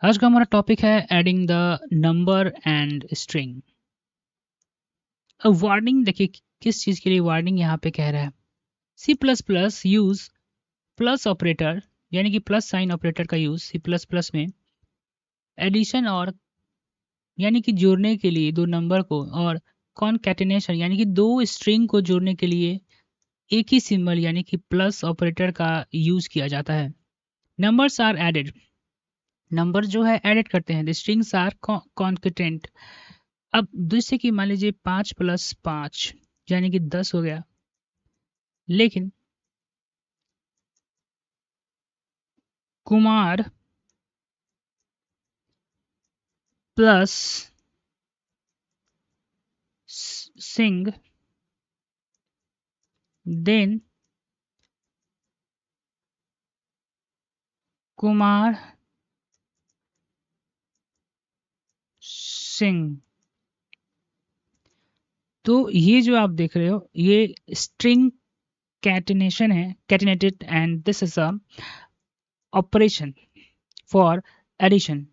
आज का हमारा टॉपिक है adding the number and string. अब वार्निंग देखिए किस चीज़ के लिए वार्निंग यहाँ पे कह रहा है। C plus plus use plus operator यानी कि प्लस साइन ऑपरेटर का यूज सी प्लस प्लस में एडिशन और यानी कि जोड़ने के लिए दो नंबर को और कॉनकैटिनेशन यानी कि दो स्ट्रिंग को जोड़ने के लिए एक ही सिंबल यानी कि प्लस ऑपरेटर का यूज किया जाता है। नंबर्स आर एडेड, नंबर जो है एडिट करते हैं। The strings are concatenated. अब जैसे कि मान लीजिए 5 + 5 यानी कि 10 हो गया, लेकिन कुमार प्लस सिंह देन कुमार सिंह। तो ये जो आप देख रहे हो ये स्ट्रिंग कैटिनेशन है, concatenated, and this is a operation for addition.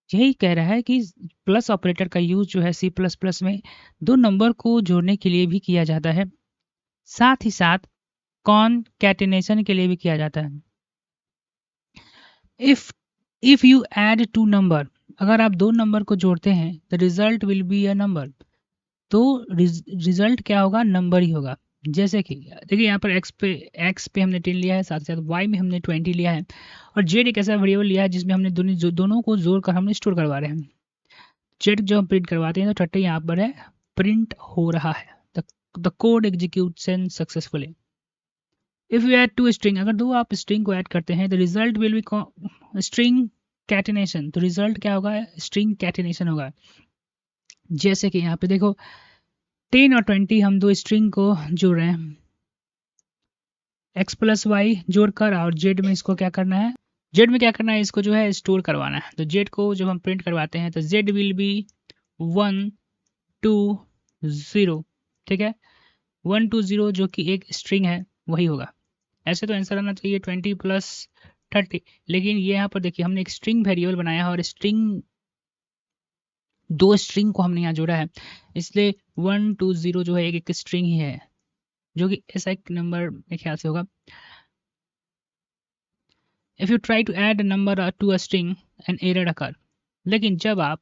यही कह रहा है कि प्लस ऑपरेटर का यूज जो है सी प्लस प्लस में दो नंबर को जोड़ने के लिए भी किया जाता है, साथ ही साथ कॉनकैटिनेशन के लिए भी किया जाता है। If if you add two number, अगर आप दो नंबर को जोड़ते हैं the result will be a number. तो रिजल्ट क्या होगा? नंबर ही होगा। जैसे कि देखिए यहाँ पर एक्स पे हमने 10 लिया है, साथ ही साथ वाई में हमने 20 लिया है, और जेड एक ऐसा वेरिएबल लिया है जिसमें हमने दोनों को जोड़कर हमने स्टोर करवा रहे हैं। जेड जो हम प्रिंट करवाते हैं तो टट्टे यहाँ पर है, प्रिंट हो रहा है। The code execution successfully. If you add two string, अगर दो आप स्ट्रिंग को ऐड करते हैं the result will be string concatenation. तो रिजल्ट क्या होगा? स्ट्रिंग कैटिनेशन होगा। जैसे कि यहाँ पे देखो 10 और 20 हम दो स्ट्रिंग को जोड़ रहे हैं, x प्लस वाई जोड़कर, और जेड में इसको क्या करना है? जेड में क्या करना है? इसको जो है स्टोर करवाना है। तो जेड को जब हम प्रिंट करवाते हैं तो जेड विल बी 1 2 0। ठीक है, 1 2 0 जो कि एक स्ट्रिंग है वही होगा। ऐसे तो आंसर आना चाहिए 20 + 30, लेकिन ये यहाँ पर देखिए हमने एक स्ट्रिंग वेरिएबल बनाया है और दो स्ट्रिंग को हमने यहाँ जोड़ा है, इसलिए 1 2 0 जो है एक स्ट्रिंग ही है, जो कि ऐसा एक नंबर मेरे ख्याल से होगा। If you try to add number to a string an error occur. लेकिन जब आप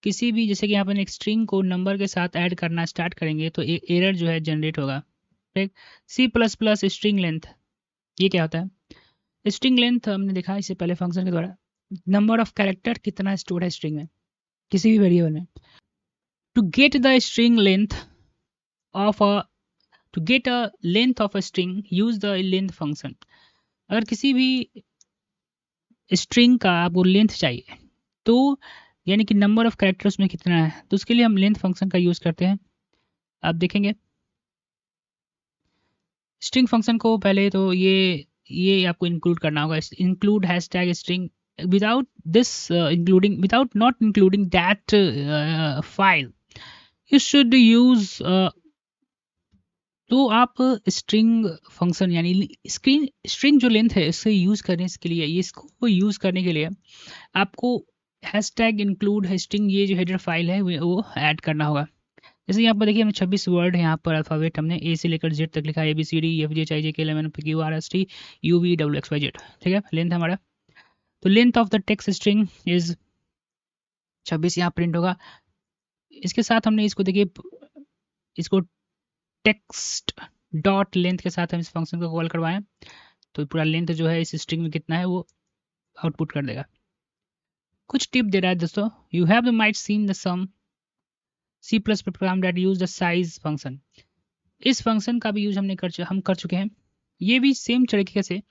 किसी भी, जैसे कि यहाँ पर एक स्ट्रिंग को नंबर के साथ ऐड करना स्टार्ट करेंगे तो एक एरर जो है जनरेट होगा। ठीक, C plus plus string length, ये क्या होता है? स्ट्रिंग लेंथ हमने देखा इससे पहले फंक्शन के द्वारा, नंबर ऑफ कैरेक्टर कितना स्टोर है स्ट्रिंग में किसी भी वेरिएबल में। To get the string length of a to get a length of a string use the length function. अगर किसी भी स्ट्रिंग का आपको लेंथ चाहिए, तो यानी कि नंबर ऑफ कैरेक्टर्स में कितना है, तो उसके लिए हम लेंथ फंक्शन का यूज करते हैं। आप देखेंगे स्ट्रिंग फंक्शन को पहले तो ये आपको इंक्लूड करना होगा, include hashtag string. Without this including, without not including that file you should use. तो आप स्ट्रिंग फंक्शन यानी स्ट्रिंग जो लेंथ है इससे यूज करने के लिए, इसको यूज करने के लिए आपको हैशटैग इंक्लूड स्ट्रिंग, ये जो हेडर फाइल है वो ऐड करना होगा। जैसे यहाँ पर देखिए हमने 26 वर्ड यहाँ पर अल्फाबेट हमने ए से लेकर जेड तक लिखा है, ABCDEFGHIJKLMNOPQRSTUVWXYZ। ठीक है, लेंथ हमारा। तो length of the text string is 26, यहाँ प्रिंट होगा। इसके साथ हमने इसको देखिए, इसको टेक्स्ट डॉट लेंथ के साथ हम इस फंक्शन को कॉल करवाएं तो पूरा लेंथ जो है इस स्ट्रिंग में कितना है वो आउटपुट कर देगा। कुछ टिप दे रहा है दोस्तों, you have might seen the some C plus program that use the size function. इस फंक्शन का भी यूज हम कर चुके हैं। ये भी सेम तरीके से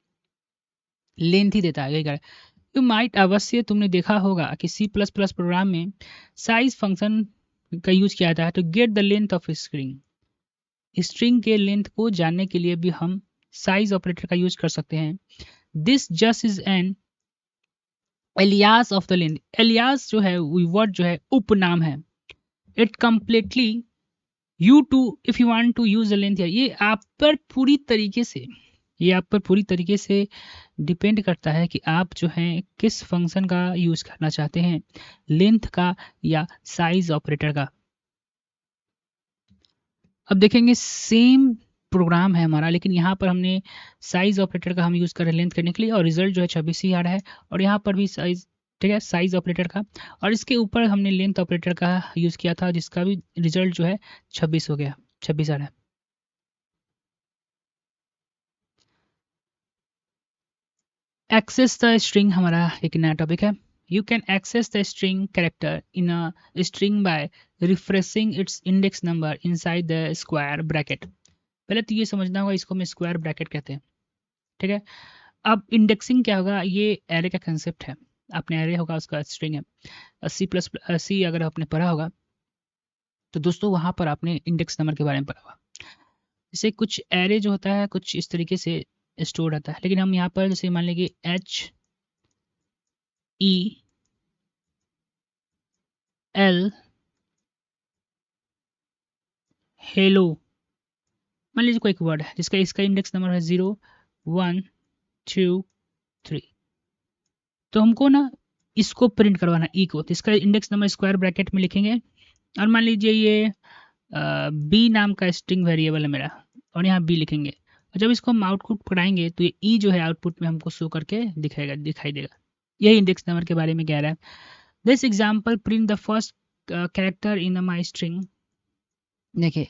लेंथ ही देता है। यही कर यू माइट, अवश्य तुमने देखा होगा कि सी प्लस प्लस प्रोग्राम में साइज फंक्शन का यूज किया जाता है to get the length of string. String के लेंथ को जानने के लिए भी हम साइज ऑपरेटर का यूज कर सकते हैं। This just is an alias of the length. Alias जो है वर्ड जो है उपनाम है। It completely you to if you want to use the length, ये आप पर पूरी तरीके से ये आप पर पूरी तरीके से डिपेंड करता है कि आप जो हैं किस फंक्शन का यूज़ करना चाहते हैं, लेंथ का या साइज ऑपरेटर का। अब देखेंगे सेम प्रोग्राम है हमारा, लेकिन यहाँ पर हमने साइज ऑपरेटर का हम यूज़ कर रहे हैं लेंथ करने के लिए, और रिजल्ट जो है 26 ही आ रहा है। और यहाँ पर भी साइज, ठीक है, साइज ऑपरेटर का, और इसके ऊपर हमने लेंथ ऑपरेटर का यूज़ किया था, जिसका भी रिजल्ट जो है 26 हो गया, 26 आ रहा है। एक्सेस द स्ट्रिंग हमारा एक नया टॉपिक है। You can access the string character in a string by refreshing its index number inside the square bracket. पहले तो ये समझना होगा, इसको हम स्क्वायर ब्रैकेट कहते हैं, ठीक है। अब इंडेक्सिंग क्या होगा, ये एरे का कंसेप्ट है। आपने एरे होगा, उसका स्ट्रिंग है। सी अगर आपने पढ़ा होगा तो दोस्तों वहाँ पर आपने इंडेक्स नंबर के बारे में पढ़ा होगा। जैसे कुछ एरे जो होता है कुछ इस तरीके से स्टोर रहता है, लेकिन हम यहाँ पर जैसे मान लेंगे HEL हेलो, मान लीजिए कोई एक वर्ड है जिसका इसका इंडेक्स नंबर है 0 1 2 3, तो हमको ना इसको प्रिंट करवाना ई को, तो इसका इंडेक्स नंबर स्क्वायर ब्रैकेट में लिखेंगे। और मान लीजिए ये बी नाम का स्ट्रिंग वेरिएबल है मेरा, और यहाँ बी लिखेंगे, और जब इसको हम आउटपुट पढ़ाएंगे तो ये ई जो है आउटपुट में हमको शो करके दिखाई देगा। यही इंडेक्स नंबर के बारे में कह रहा है। This example print the first character in my string. देखिए